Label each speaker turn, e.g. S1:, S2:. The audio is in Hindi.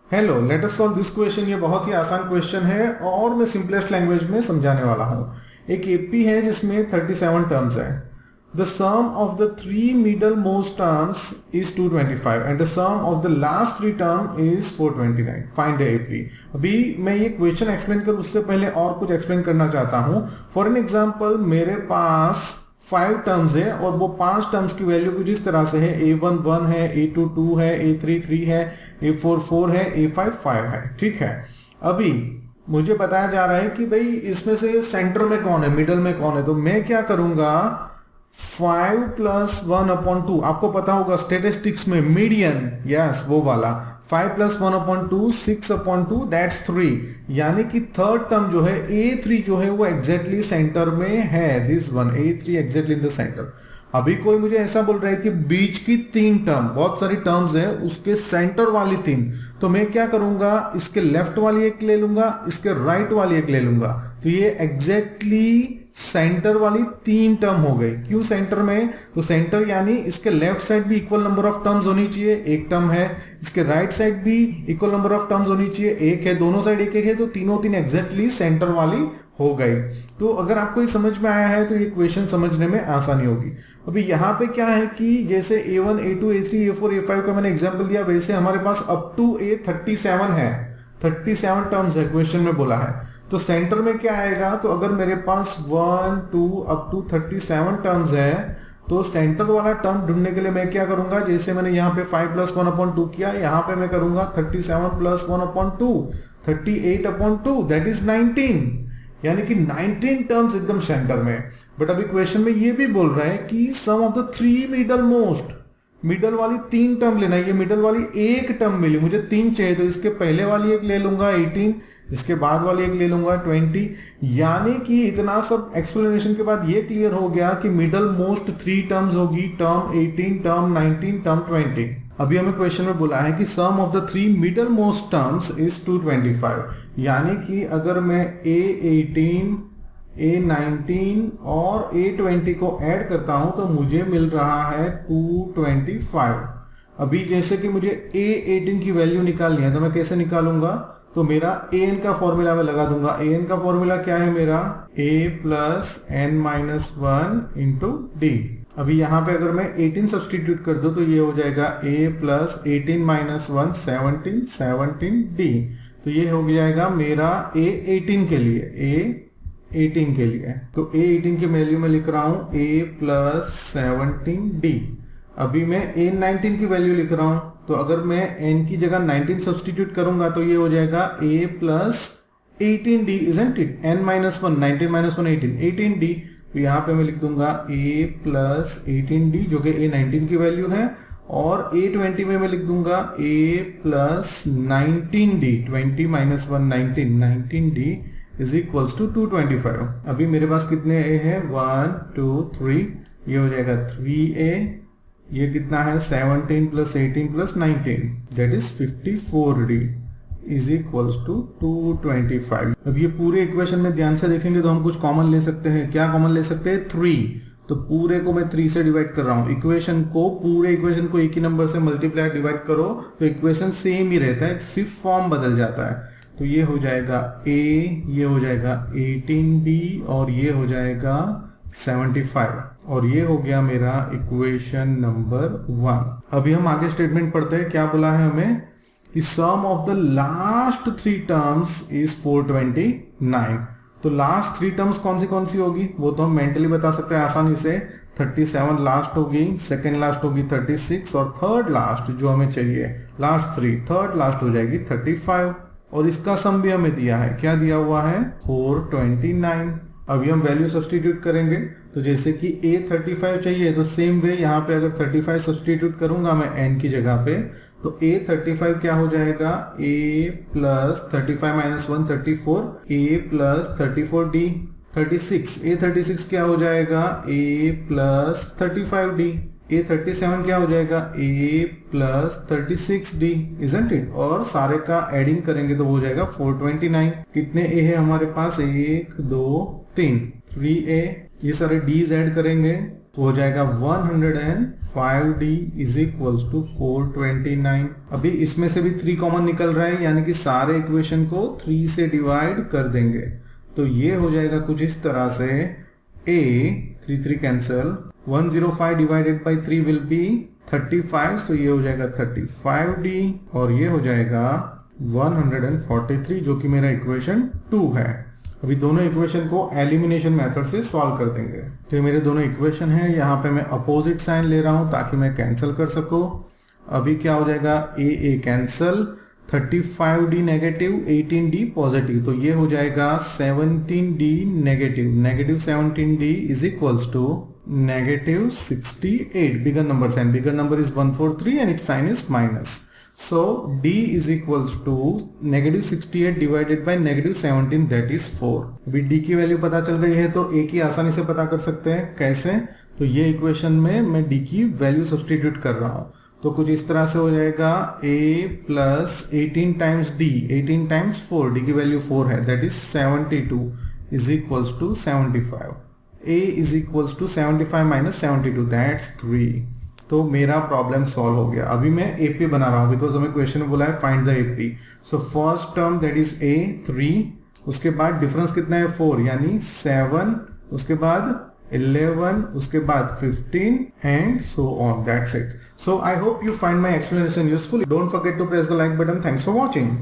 S1: Hello, let us solve this question. ये बहुत ही आसान क्वेश्चन है और मैं सिंपलेस्ट लैंग्वेज में समझाने वाला हूँ। एक एपी है जिसमें 37 टर्म्स है। The sum of the three middle most terms is 225 and the sum of the last three term is 429। Find the AP. अभी मैं ये क्वेश्चन एक्सप्लेन कर उससे पहले और कुछ एक्सप्लेन करना चाहता हूँ। फॉर एन एग्जाम्पल, मेरे पास 5 टर्म्स है और वो 5 टर्म्स की वैल्यू कुछ इस तरह से है। A1 1 है, A2 2 है, A3 3 है, A4 4 है, A5 5 है। ठीक है, अभी मुझे बताया जा रहा है कि भाई इसमें से सेंटर में कौन है, मिडल में कौन है। तो मैं क्या करूंगा, 5 प्लस 1/2। आपको पता होगा स्टेटिस्टिक्स में मीडियन, यस वो वाला। 5 प्लस 1/2 6/2 दैट्स 3। यानी कि थर्ड टर्म जो है A3 जो है वो एग्जैक्टली सेंटर में है। This one A3 exactly in the centre. अभी कोई मुझे ऐसा बोल रहा है कि बीच की 3 टर्म, बहुत सारी टर्म्स है, उसके सेंटर वाली 3। तो मैं क्या करूंगा, इसके लेफ्ट वाली एक ले लूंगा, इसके राइट वाली एक ले लूंगा। तो ये एग्जैक्टली सेंटर वाली 3 टर्म हो गई। क्यों सेंटर में? तो सेंटर यानी इसके लेफ्ट साइड भी इक्वल नंबर ऑफ टर्म्स होनी चाहिए, एक टर्म है। इसके राइट साइड भी इक्वल नंबर ऑफ टर्म्स होनी चाहिए, एक है। दोनों साइड एक एक है, तो तीनों तीन एग्जैक्टली सेंटर वाली हो गई। तो अगर आपको ये समझ में आया है तो ये क्वेश्चन समझने में आसानी होगी। अभी यहाँ पे क्या है कि जैसे A1 A2 A3 A4 A5 का मैंने एग्जाम्पल दिया, वैसे हमारे पास अप टू A37 है। 37 टर्म्स है, क्वेश्चन में बोला है। तो सेंटर में क्या आएगा, तो अगर मेरे पास 1 2 अप टू 37 टर्म्स है, तो सेंटर वाला टर्म ढूंढने के लिए मैं क्या करूंगा, जैसे मैंने यहाँ पे 5 प्लस 1/2 किया, यहाँ पे मैं करूंगा 37 प्लस 1/2 38/2 दैट इज 19। यानी कि 19 टर्म्स एकदम सेंटर में। बट अभी क्वेश्चन में ये भी बोल रहा है कि sum of the three middle most, middle वाली 3 टर्म लेना है। ये मिडल वाली एक टर्म मिली, मुझे 3 चाहिए, तो इसके पहले वाली एक ले लूंगा 18, इसके बाद वाली एक ले लूंगा 20। यानी कि इतना सब एक्सप्लेनेशन के बाद ये क्लियर हो गया कि मिडल मोस्ट 3 टर्म्स होगी, टर्म 18, टर्म 19, टर्म 20। अभी हमें क्वेश्चन में बोला है कि sum of the three middle most terms is 225। यानी कि अगर मैं A18 A19 और A20 को ऐड करता हूं तो मुझे मिल रहा है 225। अभी जैसे कि मुझे A18 की वैल्यू निकालनी है, तो मैं कैसे निकालूंगा, तो मेरा an का फॉर्मूला में लगा दूंगा। an का फॉर्मूला क्या है मेरा, a plus n minus 1 into D. अभी यहाँ पे अगर मैं 18 सब्सटीट्यूट कर दूं तो ये हो जाएगा a प्लस 18 माइनस 1 17 17 डी। तो ये हो जाएगा मेरा A18 के लिए, A18 के लिए। तो A18 की वैल्यू में लिख रहा हूं a प्लस 17 डी। अभी मैं A19 की वैल्यू लिख रहा हूं, तो अगर मैं n की जगह 19 सब्सटीट्यूट करूंगा तो ये हो जाएगा a plus 18d, isn't it? n minus 1 19 minus 1 18 18d। तो यहाँ पे मैं लिख दूंगा a प्लस 18d जो कि A19 की वैल्यू है, और A20 में मैं लिख दूंगा a plus 19d 20 minus 1 19 19d is equals to 225। अभी मेरे पास कितने a है, 1 2 3, ये हो जाएगा 3a। ये कितना है, 17 plus 18 plus 19 that is 54d is equals to 225। अब ये पूरे इक्वेशन में ध्यान से देखेंगे तो हम कुछ कॉमन ले सकते हैं। क्या कॉमन ले सकते हैं, 3। तो पूरे को मैं 3 से डिवाइड कर रहा हूं। इक्वेशन को, पूरे इक्वेशन को एक ही नंबर से मल्टीप्लाई डिवाइड करो तो इक्वेशन सेम ही रहता है, सिर्फ फॉर्म बदल जाता है। तो ये हो जाएगा a, ये हो जाएगा 18d और ये हो जाएगा 75, और ये हो गया मेरा इक्वेशन नंबर 1। अभी हम आगे स्टेटमेंट पढ़ते हैं। क्या बोला है हमें कि sum of the last 3 terms is 429। तो लास्ट 3 टर्म्स कौन सी होगी वो तो हम मेंटली बता सकते हैं आसानी से। 37 लास्ट होगी, सेकेंड लास्ट होगी 36, और थर्ड लास्ट जो हमें चाहिए, लास्ट 3 थर्ड लास्ट हो जाएगी 35। और इसका सम भी हमें दिया है, क्या दिया हुआ है, 429। अभी हम वैल्यू सब्सटीट्यूट करेंगे। तो जैसे कि A35 चाहिए, तो सेम वे यहाँ पे अगर 35 सब्सटीट्यूट करूंगा मैं n की जगह पे, तो A35 क्या हो जाएगा, a plus 35 minus 1 34, a plus 34d। 36 A36 क्या हो जाएगा, a प्लस 35d। A37 क्या हो जाएगा, a plus 36d, isn't it? और सारे का एडिंग करेंगे तो हो जाएगा 429। कितने a है हमारे पास, 1 2 3, 3a। ये सारे d's ऐड करेंगे हो जाएगा 105D इज इक्वल्स टू 429। अभी इसमें से भी 3 कॉमन निकल रहा है, यानी कि सारे इक्वेशन को 3 से डिवाइड कर देंगे। तो ये हो जाएगा कुछ इस तरह से, a 3 cancel, 105 divided by 3 will be 35, तो ये हो जाएगा 35D और ये हो जाएगा 143, जो कि मेरा इक्वेशन 2 है। अभी दोनों इक्वेशन को एलिमिनेशन मेथड से सॉल्व कर देंगे। तो ये मेरे दोनों इक्वेशन हैं, यहाँ पे मैं अपोजिट साइन ले रहा हूँ ताकि मैं कैंसिल कर सकूँ। अभी क्या हो जाएगा, a cancel, 35D negative, 18D positive, तो ये हो जाएगा 17D negative, negative 17D is equals to negative 68। Bigger number sign, bigger number is 143 and it's sign is minus. So D is equals to negative 68 divided by negative 17, that is 4। अभी D की वैल्यू पता चल गई है तो A की आसानी से पता कर सकते हैं। कैसे? तो ये इक्वेशन में मैं D की वैल्यू सब्सटीट्यूट कर रहा हूँ, तो कुछ इस तरह से हो जाएगा A plus 18 times D, 18 times 4, D की वैल्यू 4 है, that is 72 is equals to 75। A is equals to 75 minus 72, that's 3। तो मेरा प्रॉब्लम सॉल्व हो गया। अभी मैं AP बना रहा हूँ बिकॉज हमें क्वेश्चन में बोला है find the AP। So first term that is A 3, उसके बाद डिफरेंस कितना है 4 यानी 7, उसके बाद 11, उसके बाद 15 and so on, that's it. So I hope you find my explanation useful. Don't forget to press the like button. Thanks for watching.